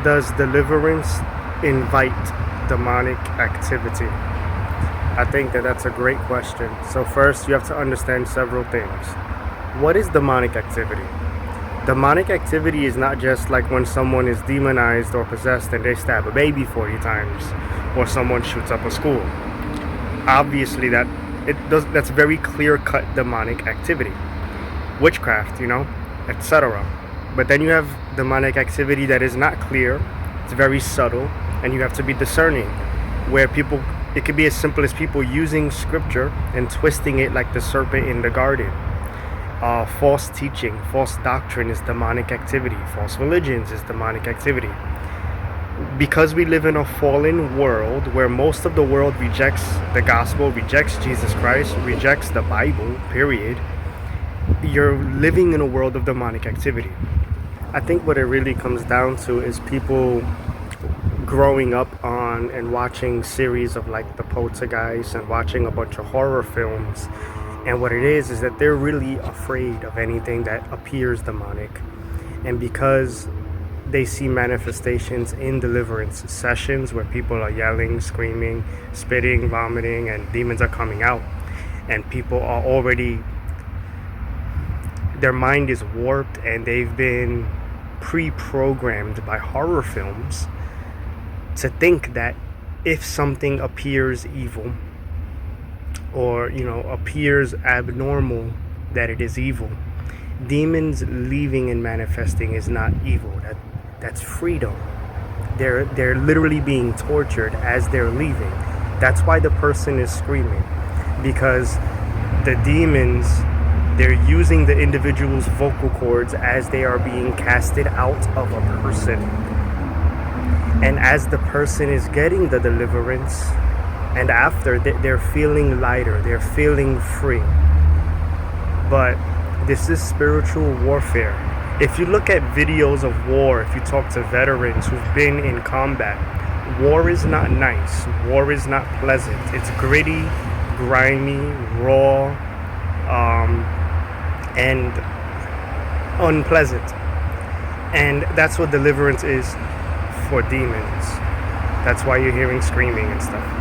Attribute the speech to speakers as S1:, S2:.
S1: Does deliverance invite demonic activity? I think that that's a great question. So first, you have to understand several things. What is demonic activity? Demonic activity is not just like when someone is demonized or possessed and they stab a baby 40 times, or someone shoots up a school. Obviously, that's very clear-cut demonic activity. Witchcraft, etc. But then you have demonic activity that is not clear, it's very subtle, and you have to be discerning, where it could be as simple as people using scripture and twisting it like the serpent in the garden. False teaching, false doctrine is demonic activity. False religions is demonic activity. Because we live in a fallen world where most of the world rejects the gospel, rejects Jesus Christ, rejects the Bible, period, you're living in a world of demonic activity. I think what it really comes down to is people growing up on and watching series of like the Poltergeist and watching a bunch of horror films. And what it is that they're really afraid of anything that appears demonic. And because they see manifestations in deliverance sessions where people are yelling, screaming, spitting, vomiting, and demons are coming out, and people are already, their mind is warped and they've been pre-programmed by horror films to think that if something appears evil or appears abnormal, that it is evil. Demons leaving and manifesting is not evil. That's freedom. They're literally being tortured as they're leaving. That's why the person is screaming, because the demons, they're using the individual's vocal cords as they are being casted out of a person. And as the person is getting the deliverance, and after, they're feeling lighter, they're feeling free. But this is spiritual warfare. If you look at videos of war, if you talk to veterans who've been in combat, war is not nice. War is not pleasant. It's gritty, grimy, raw, and unpleasant. And that's what deliverance is for demons. That's why you're hearing screaming and stuff.